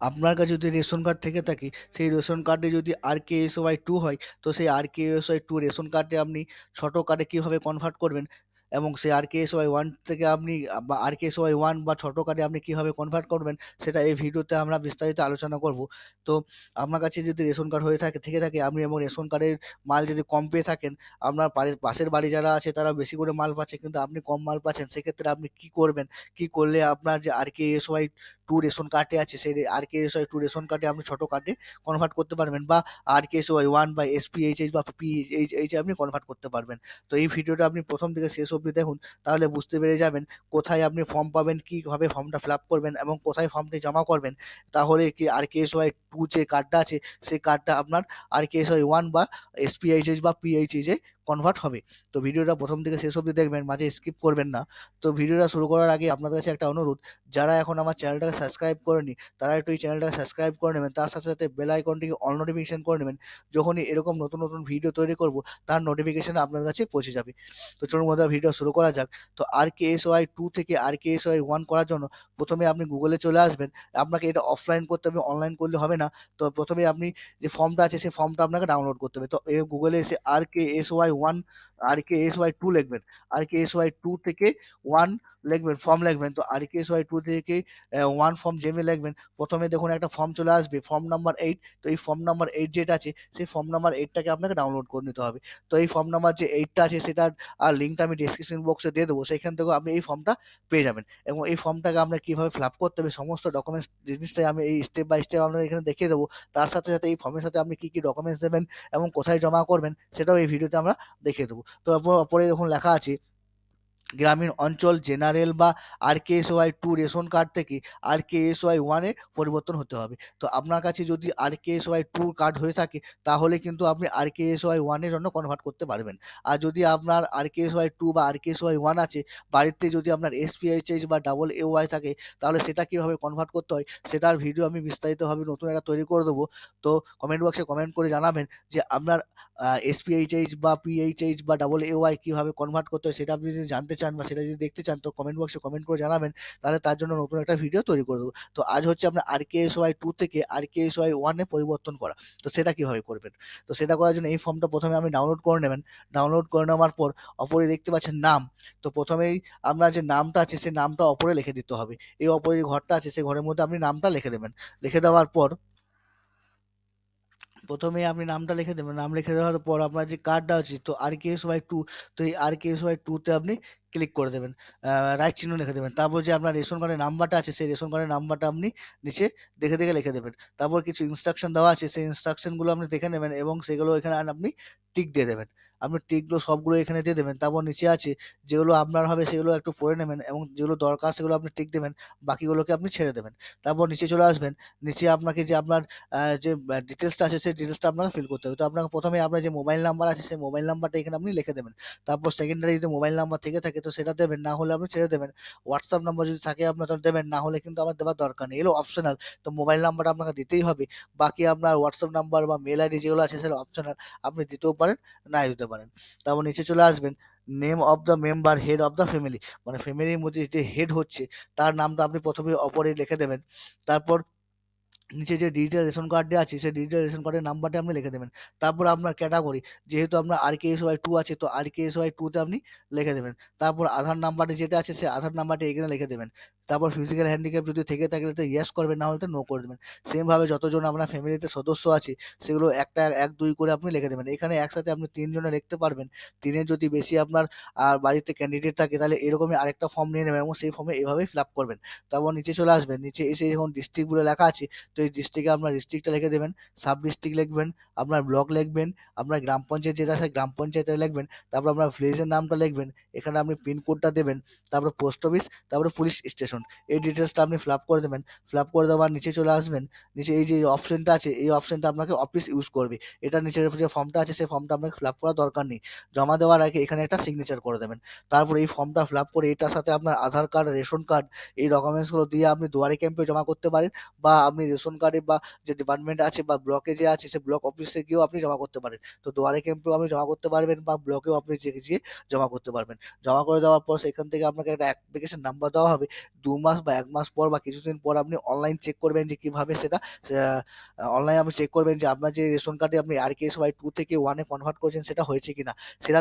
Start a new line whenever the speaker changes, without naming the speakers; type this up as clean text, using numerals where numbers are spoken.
আপনার কাছে যদি রেশন কার্ড থেকে থাকে, সেই রেশন কার্ডে যদি RKSY-II হয়, তো সেই RKSY-II রেশন কার্ডে আপনি ছোট কার্ডে কীভাবে কনভার্ট করবেন, এবং সেই RKSY-I থেকে আপনি বা RKSY-I বা ছোট কার্ডে আপনি কীভাবে কনভার্ট করবেন, সেটা এই ভিডিওতে আমরা বিস্তারিত আলোচনা করব। তো আপনার কাছে যদি রেশন কার্ড হয়ে থেকে থাকে আপনি, এবং রেশন কার্ডের মাল যদি কম পেয়ে থাকেন, আপনার পাশের বাড়ি যারা আছে তারা বেশি করে মাল পাচ্ছে কিন্তু আপনি কম মাল পাচ্ছেন, সেক্ষেত্রে আপনি কী করবেন? কী করলে আপনার যে RKSY-II রেশন কার্ডে আছে, সেই RKSY-II রেশন কার্ডে আপনি ছোট কার্ডে কনভার্ট করতে পারবেন, বা RKSY-I বা SPHH বা PHH এ আপনি কনভার্ট করতে পারবেন। তো এই ভিডিওটা আপনি প্রথম থেকে শেষ অবধি দেখুন, তাহলে বুঝতে পেরে যাবেন কোথায় আপনি ফর্ম পাবেন, কীভাবে ফর্মটা ফিল আপ করবেন এবং কোথায় ফর্মটি জমা করবেন। তাহলে কি RKSY-II যে কার্ডটা আছে, সেই কার্ডটা আপনার RKSY-I বা SPHH বা PHH এ কনভার্ট হবে। তো ভিডিওটা প্রথম থেকে শেষ অবধি দেখবেন, মাঝে স্কিপ করবেন না। তো ভিডিওটা শুরু করার আগে আপনাদের কাছে একটা অনুরোধ, যারা এখন আমার চ্যানেলটাকে সাবস্ক্রাইব করেনি, তারা একটু এই চ্যানেলটাকে সাবস্ক্রাইব করে নেবেন। তার সাথে, সাথে বেল আইকনটিকে অল নোটিফিকেশন করে নেবেন। যখনই এরকম নতুন, নতুন ভিডিও তৈরি করব, তার নোটিফিকেশন আপনার কাছে পৌঁছে যাবে। তো চলুন বন্ধুরা, ভিডিও শুরু করা যাক। তো RKSY-II থেকে RKSY-I করার জন্য প্রথমে আপনি গুগলে চলে আসবেন। আপনাকে এটা অফলাইন করতে হবে, অনলাইন করলে হবে না। তো প্রথমে আপনি যে ফর্মটা আছে, সেই ফর্মটা আপনাকে ডাউনলোড করতে হবে। তো গুগলে এসে RKSY-I, RKSY-II লিখবেন। RKSY-II থেকে 1 লিখবেন, ফর্ম লিখবেন। তো RKSY-II থেকে 1 ফর্ম যেমনি লিখবেন, প্রথমে দেখুন একটা ফর্ম চলে আসবে, ফর্ম নাম্বার 8। তো এই ফর্ম নাম্বার 8 যেটা আছে, সেই ফর্ম নাম্বার 8 টাকে আপনাকে ডাউনলোড করে নিতে হবে। তো এই ফর্ম নাম্বার যে 8 টা আছে, সেটার লিঙ্কটা আমি ডেসক্রিপশন বক্সে দিয়ে দেবো। সেখান থেকেও আপনি এই ফর্মটা পেয়ে যাবেন, এবং এই ফর্মটাকে আপনার কীভাবে ফিল আপ করতে হবে, সমস্ত ডকুমেন্টস জিনিসটাই আমি এই স্টেপ বাই স্টেপ আপনাকে এখানে দেখিয়ে দেবো। তার সাথে, সাথে এই ফর্মের সাথে আপনি কী, কী ডকুমেন্টস দেবেন এবং কোথায় জমা করবেন, সেটাও এই ভিডিওতে আমরা দেখিয়ে দেবো। তো ওপরে দেখুন লেখা আছে, গ্রামীণ অঞ্চল জেনারেল বা RKSY-II রেশন কার্ড থেকে RKSY-I এ পরিবর্তন হতে হবে। তো আপনার কাছে যদি RKSY-II কার্ড হয়ে থাকে, তাহলে কিন্তু আপনি RKSY-I এর জন্য কনভার্ট করতে পারবেন। আর যদি আপনার RKSY-II বা RKSY-I আছে, বাড়িতে যদি আপনার SPHH বা AAY থাকে, তাহলে সেটা কীভাবে কনভার্ট করতে হয়, সেটার ভিডিও আমি বিস্তারিতভাবে নতুন একটা তৈরি করে দেবো। তো কমেন্ট বক্সে কমেন্ট করে জানাবেন যে আপনার SPHH বা PHH বা AAY কীভাবে কনভার্ট করতে হয়, সেটা আপনি যদি জানতে চান বা সেটা যদি দেখতে চান, তো কমেন্ট বক্সে কমেন্ট করে জানাবেন। তাহলে তার জন্য নতুন একটা ভিডিও তৈরি করে দেবো। তো আজ হচ্ছে আপনার RKSY-II থেকে RKSY-I এ পরিবর্তন করা। তো সেটা কীভাবে করবেন? তো সেটা করার জন্য এই ফর্মটা প্রথমে আপনি ডাউনলোড করে নেবেন। ডাউনলোড করে নেওয়ার পর ওপরে দেখতে পাচ্ছেন নাম। তো প্রথমেই আপনার যে নামটা আছে, সেই নামটা ওপরে লিখে দিতে হবে। এই ওপরে যে ঘরটা আছে, সেই ঘরের মধ্যে আপনি নামটা লিখে দেবেন। লিখে দেওয়ার পর প্রথমেই আপনি নামটা লিখে দেবেন। নাম লিখে দেওয়ার পর আপনার যে কার্ডটা আছে, তো RKSY-II, তো এই RKSY-II তে আপনি ক্লিক করে দেবেন। রাইট চিহ্ন লিখে দেবেন। তারপর যে আপনার রেশন কার্ডের নাম্বারটা আছে, সেই রেশন কার্ডের নাম্বারটা আপনি নিচে দেখে, দেখে লিখে দেবেন। তারপর কিছু ইনস্ট্রাকশন দেওয়া আছে, সেই ইনস্ট্রাকশন গুলো আপনি দেখে নেবেন এবং সেগুলো এখানে আপনি টিক দিয়ে দেবেন। আপনি টিকগুলো সবগুলো এখানে দিয়ে দেবেন। তারপর নিচে আছে, যেগুলো আপনার হবে সেগুলো একটু পড়ে নেবেন এবং যেগুলো দরকার সেগুলো আপনি টিক দেবেন। বাকিগুলোকে আপনি ছেড়ে দেবেন। তারপর নিচে চলে আসবেন। নিচে আপনাকে যে আপনার যে ডিটেইলসটা আছে, সেই ডিটেইলসটা আপনাকে ফিল করতে হবে। তো আপনাকে প্রথমেই আপনার যে মোবাইল নাম্বার আছে, সেই মোবাইল নাম্বারটা এখানে আপনি লিখে দেবেন। তারপর সেকেন্ডারি যদি মোবাইল নাম্বার থেকে থাকে, তো সেটা দেবেন, না হলে আপনি ছেড়ে দেবেন। WhatsApp নাম্বার যদি থাকে আপনার, তাহলে দেবেন, না হলে কিন্তু আমার দেওয়ার দরকার নেই। এগুলো অপশনাল। তো মোবাইল নাম্বারটা আপনাকে দিতেই হবে। বাকি আপনার WhatsApp নাম্বার বা মেইল আইডি যেগুলো আছে, সেগুলো অপশনাল। আপনি দিতেও পারেন, নাই দিতে পারেন। তারপর নিচে চলে আসবেন। Name of the member, head of the family, মানে ফ্যামিলির মধ্যে যে হেড হচ্ছে, তার নামটা আপনি প্রথমে ওপরে লিখে দেবেন। তারপর নিচে যে ডিজিটাল রেশন কার্ডটা আছে, সেই ডিজিটাল রেশন কার্ডের নাম্বারটা আপনি লিখে দেবেন। তারপর আপনার ক্যাটাগরি, যেহেতু আপনার RKSY-II আছে, তো RKSY-II তে আপনি লিখে দেবেন। তারপর আধার নাম্বারটা যেটা আছে, সেই আধার নাম্বারটা এখানে লিখে দেবেন। তারপর ফিজিক্যাল হ্যান্ডিক্যাপ যদি থেকে থাকে, তো ইয়েস করবেন, না হলে তো নো করে দেবেন। সেম ভাবে যতজন আপনার ফ্যামিলিতে সদস্য আছে, সেগুলো একটা ১, ২ করে আপনি লিখে দেবেন। এখানে একসাথে আপনি ৩ জনে লিখতে পারবেন। ৩ এর যদি বেশি আপনার বাড়িতে ক্যান্ডিডেট থাকে, তাহলে এরকমই আরেকটা ফর্ম নিয়ে নেবেন এবং সেই ফর্মে এভাবেই ফিল আপ করবেন। তারপর নিচে চলে আসবেন। নিচে এসে যখন ডিস্ট্রিক্ট বলে লেখা আছে, তো এই ডিস্ট্রিক্টে আপনার ডিস্ট্রিক্টটা লিখে দেবেন। সাব ডিস্ট্রিক্ট লিখবেন, আপনার ব্লক লিখবেন, আপনার গ্রাম পঞ্চায়েত যেটা আছে, গ্রাম পঞ্চায়েতটা লিখবেন। তারপর আপনার ভিলেজের নামটা লিখবেন। এখানে আপনি পিনকোডটা দেবেন। তারপরে পোস্ট অফিস, তারপরে পুলিশ স্টেশন। এই ডিটেইলসটা আপনি ফিল আপ করে দেবেন। ফিল আপ করে দেওয়ার নিচে চলে আসবেন। নিচে এই যে অপশনটা আছে, এই অপশনটা আপনাকে অফিস ইউজ করবে। এটা নিচের যে ফর্মটা আছে, সেই ফর্মটা আপনাকে ফিল আপ করার দরকার নেই। জমা দেওয়ার আগে এখানে একটা সিগনেচার করে দেবেন। তারপর এই ফর্মটা ফিল আপ করে এটার সাথে আপনার আধার কার্ড, রেশন কার্ড, এই ডকুমেন্টসগুলো দিয়ে আপনি দুয়ারে ক্যাম্পে জমা করতে পারেন, বা আপনি রেশন কার্ডে বা যে ডিপার্টমেন্ট আছে বা ব্লকে যে আছে, সে ব্লক অফিসে গিয়েও আপনি জমা করতে পারেন। তো দুয়ারে ক্যাম্পেও আপনি জমা করতে পারবেন, বা ব্লকেও আপনি যেয়ে জমা করতে পারবেন। জমা করে দেওয়ার পর সেখান থেকে আপনাকে একটা অ্যাপ্লিকেশন নাম্বার দেওয়া হবে। 2 মাস বা 1 মাস পর বা কিছুদিন পর আপনি অনলাইন চেক করবেন যে কিভাবে সেটা অনলাইনে আপনি চেক করবেন যে আপনার যে রেশন কার্ডে আপনি RKSY 2 থেকে 1 এ কনভার্ট করেছেন সেটা হয়েছে কিনা। সেটা